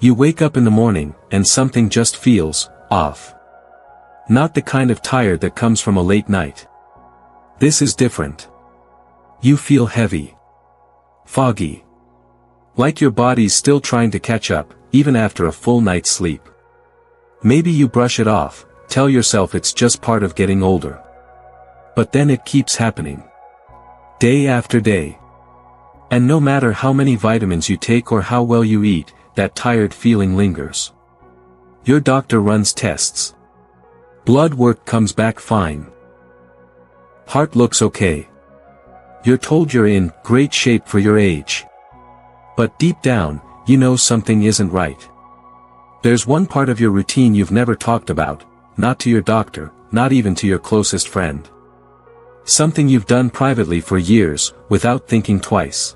You wake up in the morning, and something just feels off. Not the kind of tired that comes from a late night. This is different. You feel heavy. Foggy. Like your body's still trying to catch up, even after a full night's sleep. Maybe you brush it off, tell yourself it's just part of getting older. But then it keeps happening. Day after day. And no matter how many vitamins you take or how well you eat, that tired feeling lingers. Your doctor runs tests. Blood work comes back fine. Heart looks okay. You're told you're in great shape for your age. But deep down, you know something isn't right. There's one part of your routine you've never talked about, not to your doctor, not even to your closest friend. Something you've done privately for years, without thinking twice.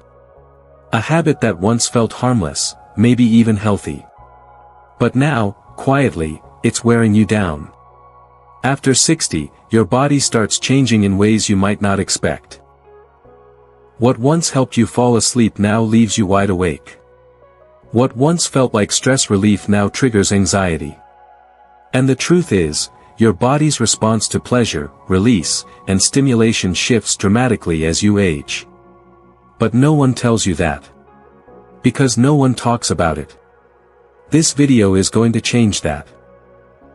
A habit that once felt harmless, maybe even healthy. But now, quietly, it's wearing you down. After 60, your body starts changing in ways you might not expect. What once helped you fall asleep now leaves you wide awake. What once felt like stress relief now triggers anxiety. And the truth is, your body's response to pleasure, release, and stimulation shifts dramatically as you age. But no one tells you that. Because no one talks about it. This video is going to change that.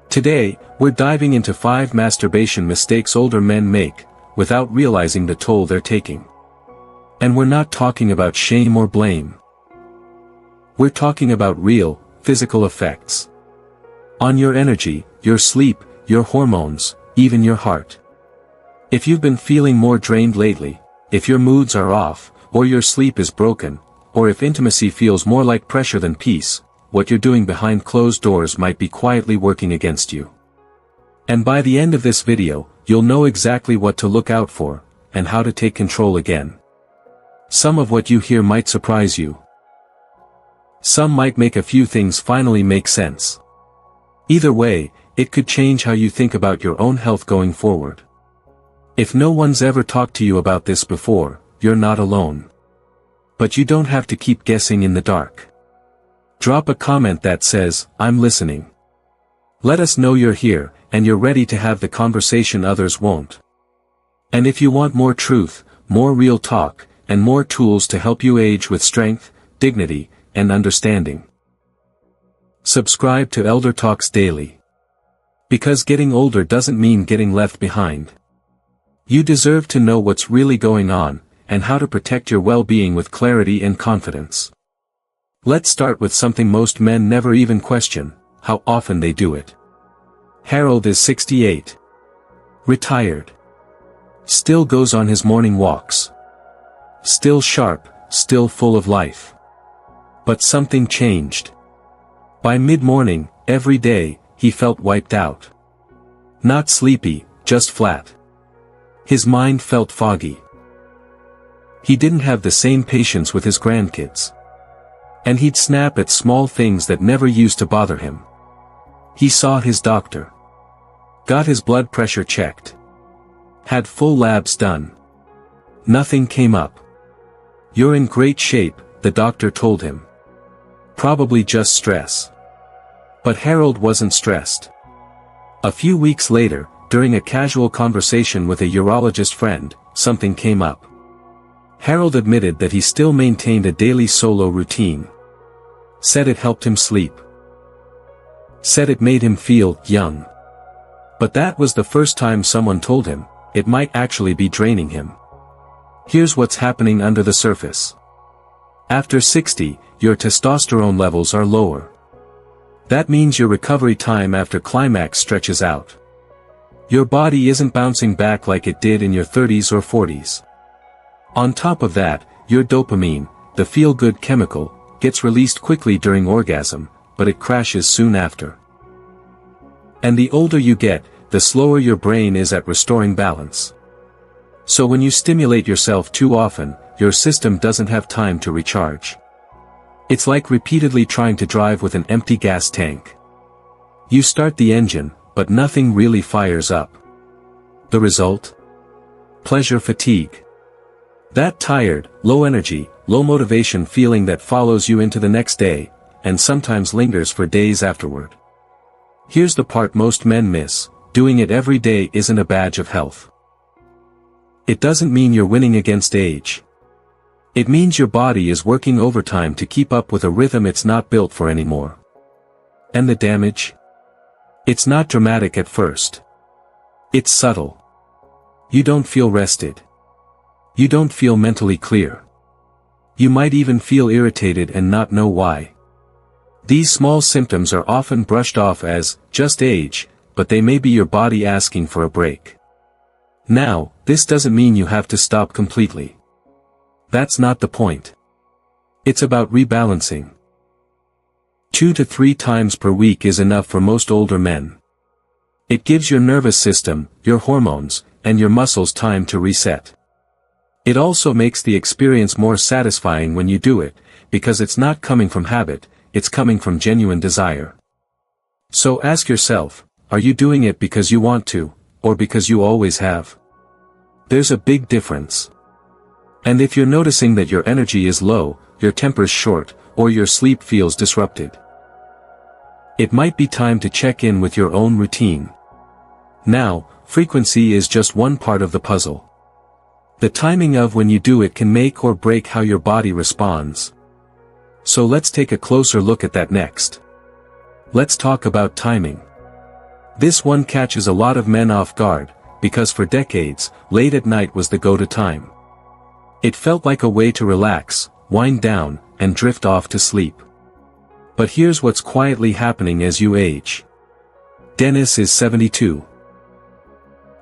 Today, we're diving into 5 masturbation mistakes older men make, without realizing the toll they're taking. And we're not talking about shame or blame. We're talking about real, physical effects. On your energy, your sleep, your hormones, even your heart. If you've been feeling more drained lately, if your moods are off, or your sleep is broken, or if intimacy feels more like pressure than peace, what you're doing behind closed doors might be quietly working against you. And by the end of this video, you'll know exactly what to look out for, and how to take control again. Some of what you hear might surprise you. Some might make a few things finally make sense. Either way, it could change how you think about your own health going forward. If no one's ever talked to you about this before, you're not alone. But you don't have to keep guessing in the dark. Drop a comment that says, "I'm listening." Let us know you're here, and you're ready to have the conversation others won't. And if you want more truth, more real talk, and more tools to help you age with strength, dignity, and understanding, subscribe to ElderTalks Daily. Because getting older doesn't mean getting left behind. You deserve to know what's really going on, and how to protect your well-being with clarity and confidence. Let's start with something most men never even question, how often they do it. Harold is 68. Retired. Still goes on his morning walks. Still sharp, still full of life. But something changed. By mid-morning, every day, he felt wiped out. Not sleepy, just flat. His mind felt foggy. He didn't have the same patience with his grandkids. And he'd snap at small things that never used to bother him. He saw his doctor. Got his blood pressure checked. Had full labs done. Nothing came up. "You're in great shape," the doctor told him. "Probably just stress." But Harold wasn't stressed. A few weeks later, during a casual conversation with a urologist friend, something came up. Harold admitted that he still maintained a daily solo routine. Said it helped him sleep. Said it made him feel young. But that was the first time someone told him, it might actually be draining him. Here's what's happening under the surface. After 60, your testosterone levels are lower. That means your recovery time after climax stretches out. Your body isn't bouncing back like it did in your 30s or 40s. On top of that, your dopamine, the feel-good chemical, gets released quickly during orgasm, but it crashes soon after. And the older you get, the slower your brain is at restoring balance. So when you stimulate yourself too often, your system doesn't have time to recharge. It's like repeatedly trying to drive with an empty gas tank. You start the engine, but nothing really fires up. The result? Pleasure fatigue. That tired, low energy, low motivation feeling that follows you into the next day, and sometimes lingers for days afterward. Here's the part most men miss: doing it every day isn't a badge of health. It doesn't mean you're winning against age. It means your body is working overtime to keep up with a rhythm it's not built for anymore. And the damage? It's not dramatic at first. It's subtle. You don't feel rested. You don't feel mentally clear. You might even feel irritated and not know why. These small symptoms are often brushed off as just age, but they may be your body asking for a break. Now, this doesn't mean you have to stop completely. That's not the point. It's about rebalancing. 2 to 3 times per week is enough for most older men. It gives your nervous system, your hormones, and your muscles time to reset. It also makes the experience more satisfying when you do it, because it's not coming from habit, it's coming from genuine desire. So ask yourself, are you doing it because you want to, or because you always have? There's a big difference. And if you're noticing that your energy is low, your temper's short, or your sleep feels disrupted, it might be time to check in with your own routine. Now, frequency is just one part of the puzzle. The timing of when you do it can make or break how your body responds. So let's take a closer look at that next. Let's talk about timing. This one catches a lot of men off guard, because for decades, late at night was the go-to time. It felt like a way to relax, wind down, and drift off to sleep. But here's what's quietly happening as you age. Dennis is 72.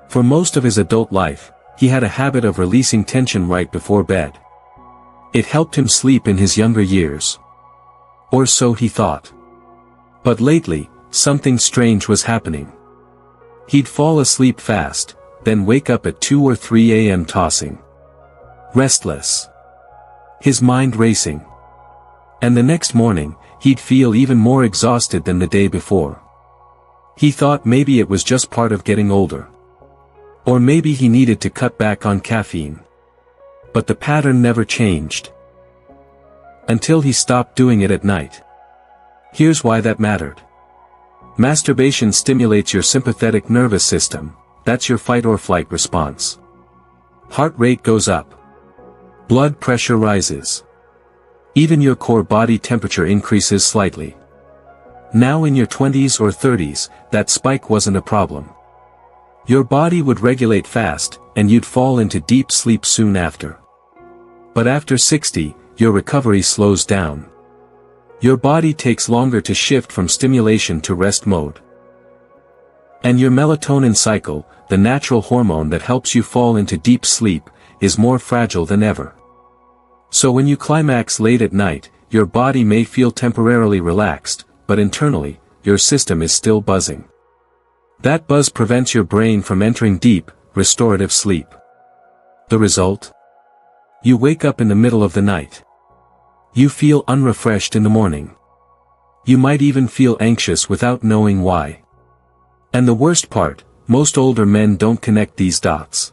For most of his adult life, he had a habit of releasing tension right before bed. It helped him sleep in his younger years. Or so he thought. But lately, something strange was happening. He'd fall asleep fast, then wake up at 2 or 3 a.m. tossing. Restless. His mind racing. And the next morning, he'd feel even more exhausted than the day before. He thought maybe it was just part of getting older. Or maybe he needed to cut back on caffeine. But the pattern never changed. Until he stopped doing it at night. Here's why that mattered. Masturbation stimulates your sympathetic nervous system, that's your fight or flight response. Heart rate goes up. Blood pressure rises. Even your core body temperature increases slightly. Now in your 20s or 30s, that spike wasn't a problem. Your body would regulate fast, and you'd fall into deep sleep soon after. But after 60, your recovery slows down. Your body takes longer to shift from stimulation to rest mode. And your melatonin cycle, the natural hormone that helps you fall into deep sleep, is more fragile than ever. So when you climax late at night, your body may feel temporarily relaxed, but internally, your system is still buzzing. That buzz prevents your brain from entering deep, restorative sleep. The result? You wake up in the middle of the night. You feel unrefreshed in the morning. You might even feel anxious without knowing why. And the worst part, most older men don't connect these dots.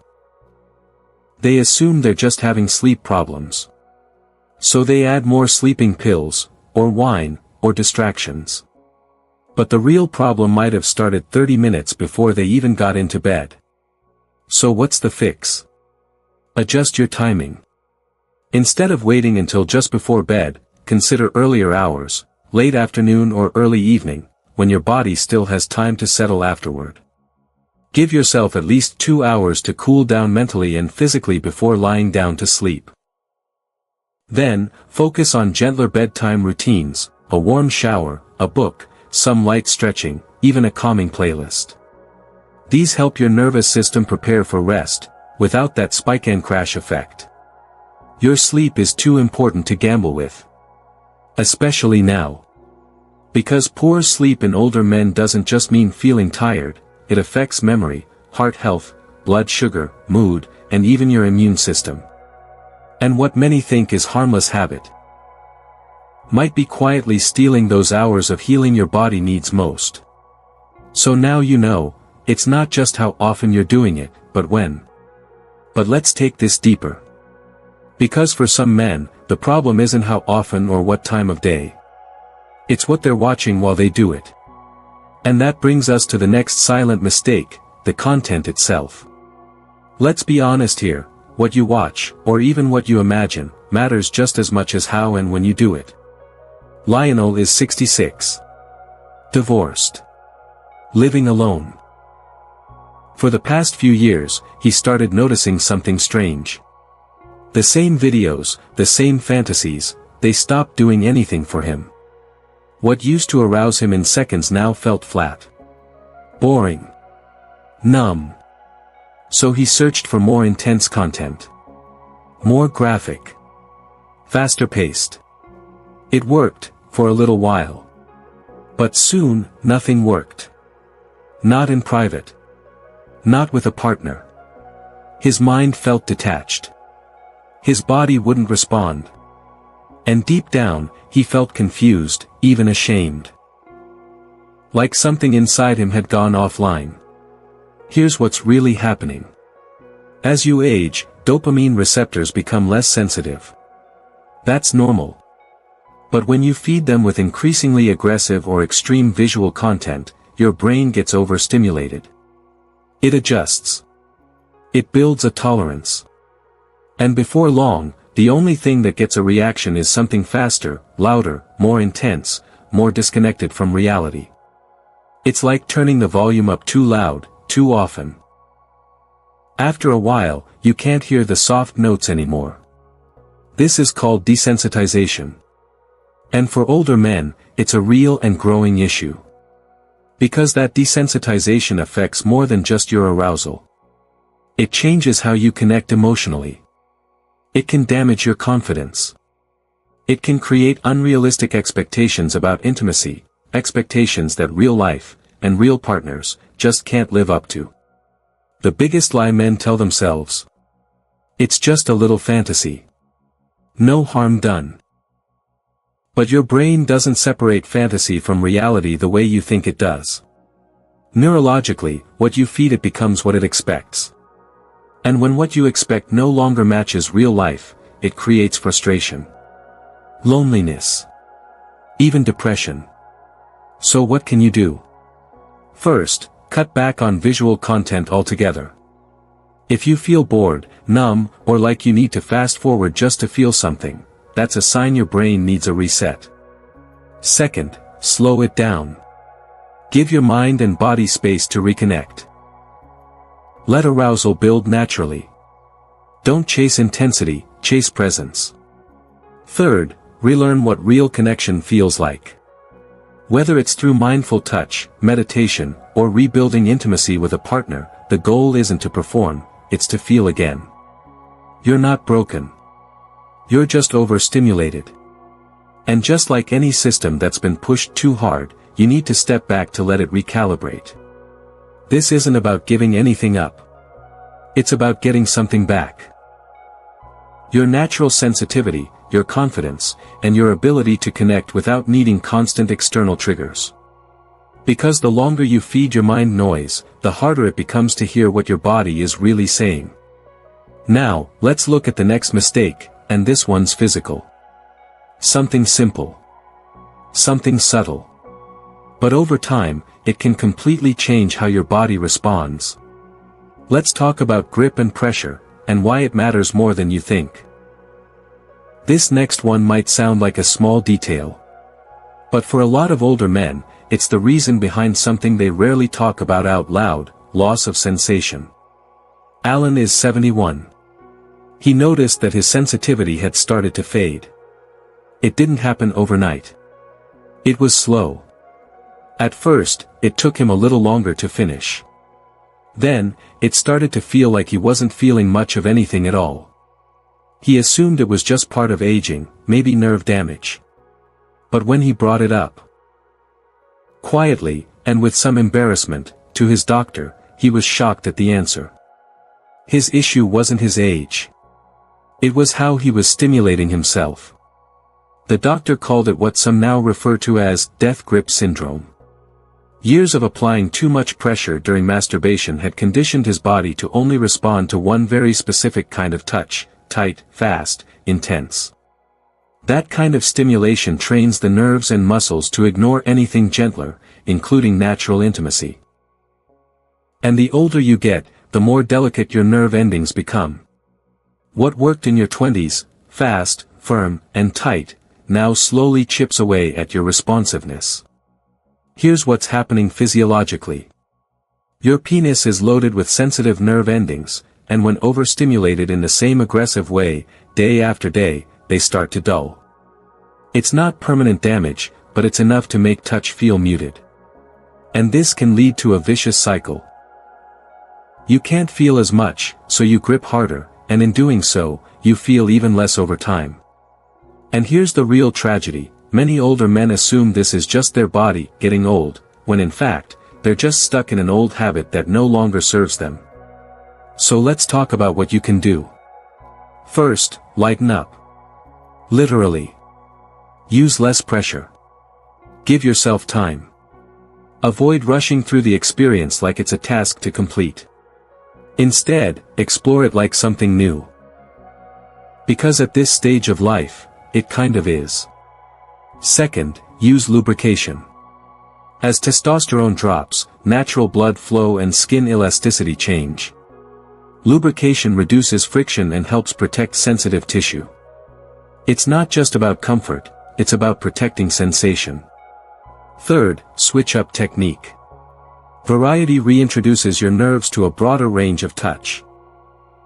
They assume they're just having sleep problems. So they add more sleeping pills, or wine, or distractions. But the real problem might have started 30 minutes before they even got into bed. So what's the fix? Adjust your timing. Instead of waiting until just before bed, consider earlier hours, late afternoon or early evening, when your body still has time to settle afterward. Give yourself at least 2 hours to cool down mentally and physically before lying down to sleep. Then, focus on gentler bedtime routines, a warm shower, a book, some light stretching, even a calming playlist. These help your nervous system prepare for rest, without that spike and crash effect. Your sleep is too important to gamble with. Especially now. Because poor sleep in older men doesn't just mean feeling tired, it affects memory, heart health, blood sugar, mood, and even your immune system. And what many think is harmless habit might be quietly stealing those hours of healing your body needs most. So now you know, it's not just how often you're doing it, but when. But let's take this deeper. Because for some men, the problem isn't how often or what time of day. It's what they're watching while they do it. And that brings us to the next silent mistake, the content itself. Let's be honest here, what you watch, or even what you imagine, matters just as much as how and when you do it. Lionel is 66. Divorced. Living alone. For the past few years, he started noticing something strange. The same videos, the same fantasies, they stopped doing anything for him. What used to arouse him in seconds now felt flat. Boring. Numb. So he searched for more intense content. More graphic. Faster paced. It worked, for a little while. But soon, nothing worked. Not in private. Not with a partner. His mind felt detached. His body wouldn't respond. And deep down, he felt confused, even ashamed. Like something inside him had gone offline. Here's what's really happening. As you age, dopamine receptors become less sensitive. That's normal. But when you feed them with increasingly aggressive or extreme visual content, your brain gets overstimulated. It adjusts. It builds a tolerance. And before long, the only thing that gets a reaction is something faster, louder, more intense, more disconnected from reality. It's like turning the volume up too loud, too often. After a while, you can't hear the soft notes anymore. This is called desensitization. And for older men, it's a real and growing issue. Because that desensitization affects more than just your arousal. It changes how you connect emotionally. It can damage your confidence. It can create unrealistic expectations about intimacy, expectations that real life, and real partners, just can't live up to. The biggest lie men tell themselves. It's just a little fantasy. No harm done. But your brain doesn't separate fantasy from reality the way you think it does. Neurologically, what you feed it becomes what it expects. And when what you expect no longer matches real life, it creates frustration. Loneliness. Even depression. So what can you do? First, cut back on visual content altogether. If you feel bored, numb, or like you need to fast forward just to feel something, that's a sign your brain needs a reset. Second, slow it down. Give your mind and body space to reconnect. Let arousal build naturally. Don't chase intensity, chase presence. Third, relearn what real connection feels like. Whether it's through mindful touch, meditation, or rebuilding intimacy with a partner, the goal isn't to perform, it's to feel again. You're not broken. You're just overstimulated. And just like any system that's been pushed too hard, you need to step back to let it recalibrate. This isn't about giving anything up. It's about getting something back. Your natural sensitivity, your confidence, and your ability to connect without needing constant external triggers. Because the longer you feed your mind noise, the harder it becomes to hear what your body is really saying. Now, let's look at the next mistake, and this one's physical. Something simple. Something subtle. But over time, it can completely change how your body responds. Let's talk about grip and pressure, and why it matters more than you think. This next one might sound like a small detail. But for a lot of older men, it's the reason behind something they rarely talk about out loud, loss of sensation. Alan is 71. He noticed that his sensitivity had started to fade. It didn't happen overnight. It was slow. At first, it took him a little longer to finish. Then, it started to feel like he wasn't feeling much of anything at all. He assumed it was just part of aging, maybe nerve damage. But when he brought it up, quietly, and with some embarrassment, to his doctor, he was shocked at the answer. His issue wasn't his age. It was how he was stimulating himself. The doctor called it what some now refer to as death grip syndrome. Years of applying too much pressure during masturbation had conditioned his body to only respond to one very specific kind of touch, tight, fast, intense. That kind of stimulation trains the nerves and muscles to ignore anything gentler, including natural intimacy. And the older you get, the more delicate your nerve endings become. What worked in your 20s, fast, firm, and tight, now slowly chips away at your responsiveness. Here's what's happening physiologically. Your penis is loaded with sensitive nerve endings, and when overstimulated in the same aggressive way, day after day, they start to dull. It's not permanent damage, but it's enough to make touch feel muted. And this can lead to a vicious cycle. You can't feel as much, so you grip harder, and in doing so, you feel even less over time. And here's the real tragedy: many older men assume this is just their body getting old, when in fact, they're just stuck in an old habit that no longer serves them. So let's talk about what you can do. First, lighten up. Literally. Use less pressure. Give yourself time. Avoid rushing through the experience like it's a task to complete. Instead, explore it like something new. Because at this stage of life, it kind of is. Second, use lubrication. As testosterone drops, natural blood flow and skin elasticity change. Lubrication reduces friction and helps protect sensitive tissue. It's not just about comfort, it's about protecting sensation. Third, switch up technique. Variety reintroduces your nerves to a broader range of touch.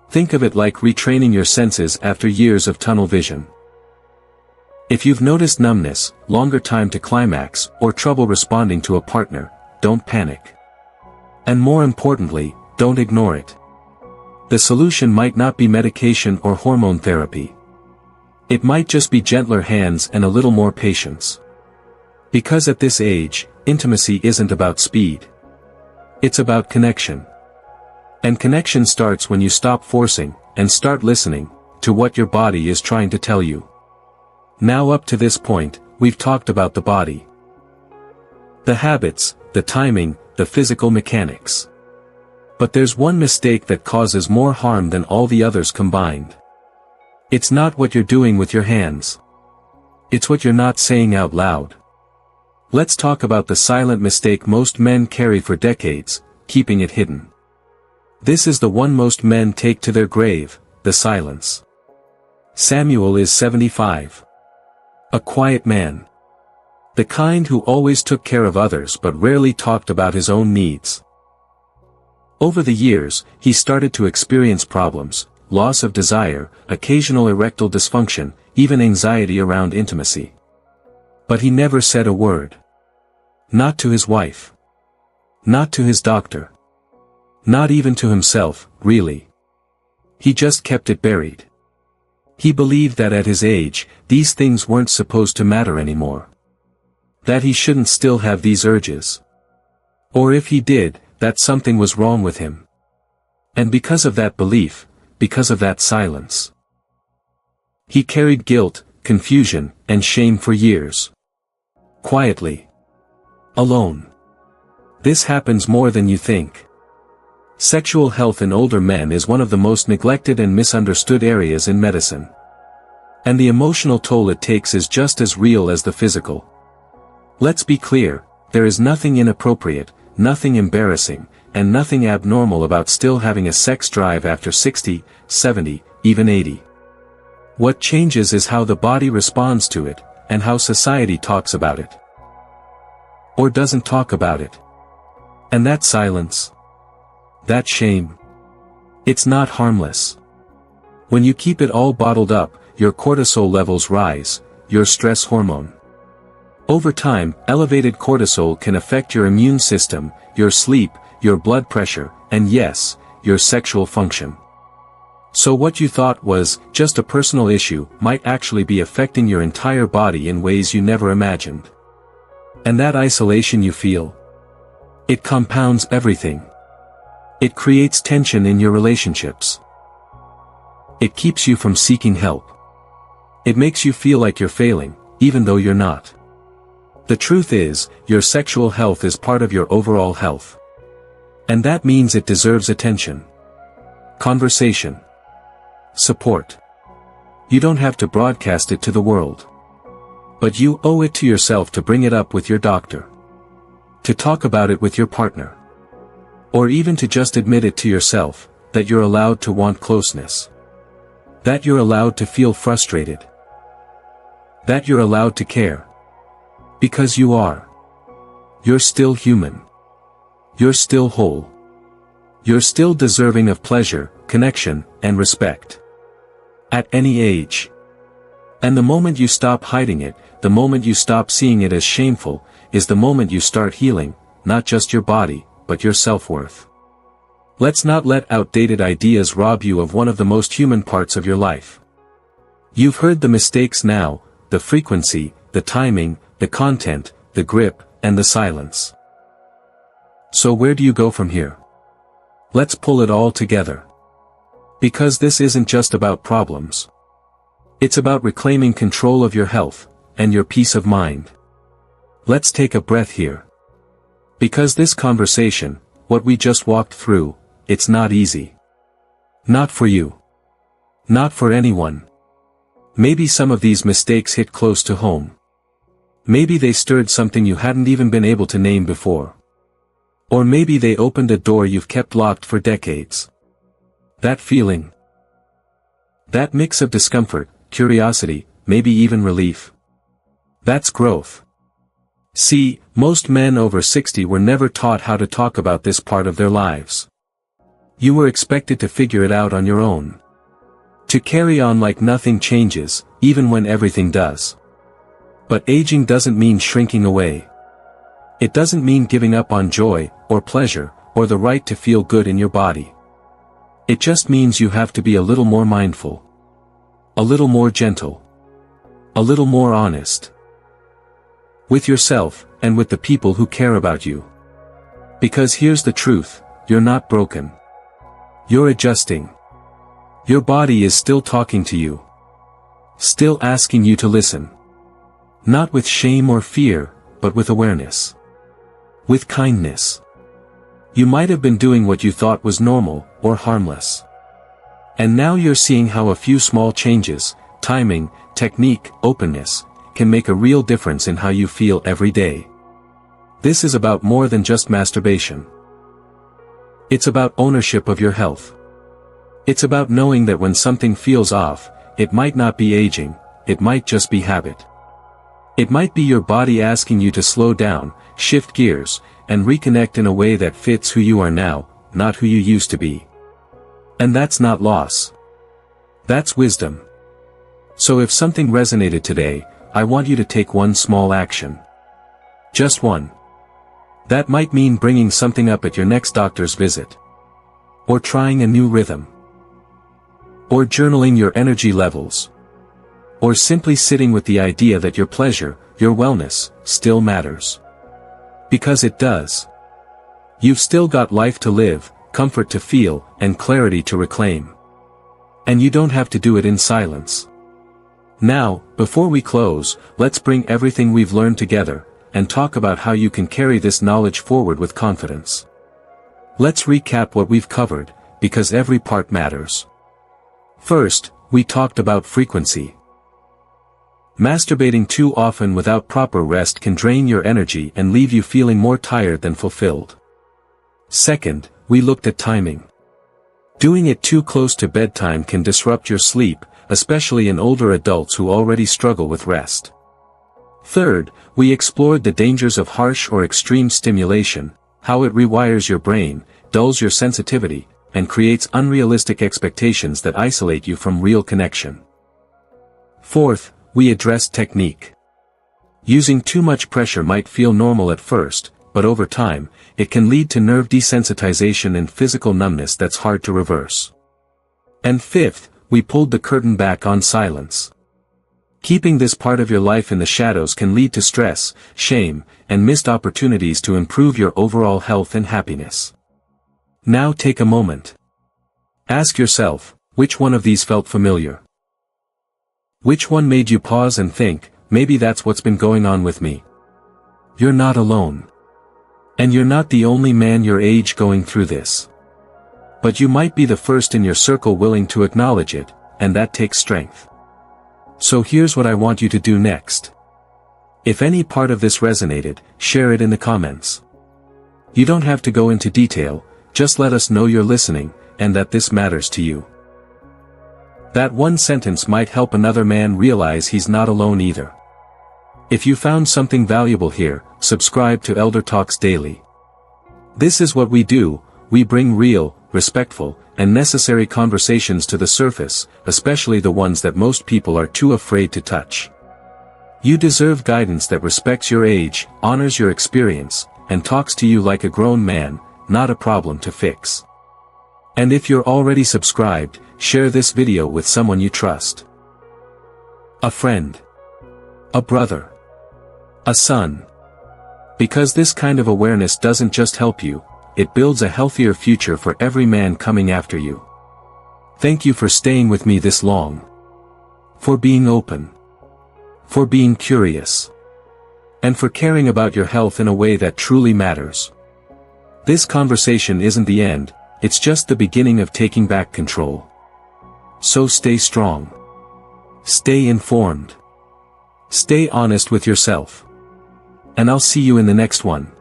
Think of it like retraining your senses after years of tunnel vision. If you've noticed numbness, longer time to climax, or trouble responding to a partner, don't panic. And more importantly, don't ignore it. The solution might not be medication or hormone therapy. It might just be gentler hands and a little more patience. Because at this age, intimacy isn't about speed. It's about connection. And connection starts when you stop forcing, and start listening, to what your body is trying to tell you. Now up to this point, we've talked about the body. The habits, the timing, the physical mechanics. But there's one mistake that causes more harm than all the others combined. It's not what you're doing with your hands. It's what you're not saying out loud. Let's talk about the silent mistake most men carry for decades, keeping it hidden. This is the one most men take to their grave, the silence. Samuel is 75. A quiet man. The kind who always took care of others but rarely talked about his own needs. Over the years, he started to experience problems, loss of desire, occasional erectile dysfunction, even anxiety around intimacy. But he never said a word. Not to his wife. Not to his doctor. Not even to himself, really. He just kept it buried. He believed that at his age, these things weren't supposed to matter anymore. That he shouldn't still have these urges. Or if he did, that something was wrong with him. And because of that belief, because of that silence, he carried guilt, confusion, and shame for years. Quietly. Alone. This happens more than you think. Sexual health in older men is one of the most neglected and misunderstood areas in medicine. And the emotional toll it takes is just as real as the physical. Let's be clear, there is nothing inappropriate, nothing embarrassing, and nothing abnormal about still having a sex drive after 60, 70, even 80. What changes is how the body responds to it, and how society talks about it. Or doesn't talk about it. And that silence. That shame. It's not harmless. When you keep it all bottled up, your cortisol levels rise, your stress hormone. Over time, elevated cortisol can affect your immune system, your sleep, your blood pressure, and yes, your sexual function. So what you thought was just a personal issue might actually be affecting your entire body in ways you never imagined. And that isolation you feel, it compounds everything. It creates tension in your relationships. It keeps you from seeking help. It makes you feel like you're failing, even though you're not. The truth is, your sexual health is part of your overall health. And that means it deserves attention. Conversation. Support. You don't have to broadcast it to the world. But you owe it to yourself to bring it up with your doctor. To talk about it with your partner. Or even to just admit it to yourself, that you're allowed to want closeness. That you're allowed to feel frustrated. That you're allowed to care. Because you are. You're still human. You're still whole. You're still deserving of pleasure, connection, and respect. At any age. And the moment you stop hiding it, the moment you stop seeing it as shameful, is the moment you start healing, not just your body, but your self-worth. Let's not let outdated ideas rob you of one of the most human parts of your life. You've heard the mistakes now, the frequency, the timing, the content, the grip, and the silence. So where do you go from here? Let's pull it all together. Because this isn't just about problems. It's about reclaiming control of your health, and your peace of mind. Let's take a breath here. Because this conversation, what we just walked through, it's not easy. Not for you. Not for anyone. Maybe some of these mistakes hit close to home. Maybe they stirred something you hadn't even been able to name before. Or maybe they opened a door you've kept locked for decades. That feeling. That mix of discomfort, curiosity, maybe even relief. That's growth. See, most men over 60 were never taught how to talk about this part of their lives. You were expected to figure it out on your own. To carry on like nothing changes, even when everything does. But aging doesn't mean shrinking away. It doesn't mean giving up on joy, or pleasure, or the right to feel good in your body. It just means you have to be a little more mindful. A little more gentle. A little more honest. With yourself, and with the people who care about you. Because here's the truth, you're not broken. You're adjusting. Your body is still talking to you. Still asking you to listen. Not with shame or fear, but with awareness. With kindness. You might have been doing what you thought was normal, or harmless. And now you're seeing how a few small changes, timing, technique, openness, can make a real difference in how you feel every day. This is about more than just masturbation. It's about ownership of your health. It's about knowing that when something feels off, it might not be aging, it might just be habit. It might be your body asking you to slow down, shift gears, and reconnect in a way that fits who you are now, not who you used to be. And that's not loss. That's wisdom. So if something resonated today, I want you to take one small action. Just one. That might mean bringing something up at your next doctor's visit. Or trying a new rhythm. Or journaling your energy levels. Or simply sitting with the idea that your pleasure, your wellness, still matters. Because it does. You've still got life to live, comfort to feel, and clarity to reclaim. And you don't have to do it in silence. Now, before we close, let's bring everything we've learned together, and talk about how you can carry this knowledge forward with confidence. Let's recap what we've covered, because every part matters. First, we talked about frequency. Masturbating too often without proper rest can drain your energy and leave you feeling more tired than fulfilled. Second, we looked at timing. Doing it too close to bedtime can disrupt your sleep, especially in older adults who already struggle with rest. Third, we explored the dangers of harsh or extreme stimulation, how it rewires your brain, dulls your sensitivity, and creates unrealistic expectations that isolate you from real connection. Fourth, we addressed technique. Using too much pressure might feel normal at first, but over time, it can lead to nerve desensitization and physical numbness that's hard to reverse. And fifth, we pulled the curtain back on silence. Keeping this part of your life in the shadows can lead to stress, shame, and missed opportunities to improve your overall health and happiness. Now take a moment. Ask yourself, which one of these felt familiar? Which one made you pause and think, maybe that's what's been going on with me? You're not alone. And you're not the only man your age going through this. But you might be the first in your circle willing to acknowledge it, and that takes strength. So here's what I want you to do next. If any part of this resonated, share it in the comments. You don't have to go into detail, just let us know you're listening, and that this matters to you. That one sentence might help another man realize he's not alone either. If you found something valuable here, subscribe to ElderTalks Daily. This is what we do, we bring real, respectful, and necessary conversations to the surface, especially the ones that most people are too afraid to touch. You deserve guidance that respects your age, honors your experience, and talks to you like a grown man, not a problem to fix. And if you're already subscribed, share this video with someone you trust. A friend. A brother. A son. Because this kind of awareness doesn't just help you, it builds a healthier future for every man coming after you. Thank you for staying with me this long. For being open. For being curious. And for caring about your health in a way that truly matters. This conversation isn't the end, it's just the beginning of taking back control. So stay strong. Stay informed. Stay honest with yourself. And I'll see you in the next one.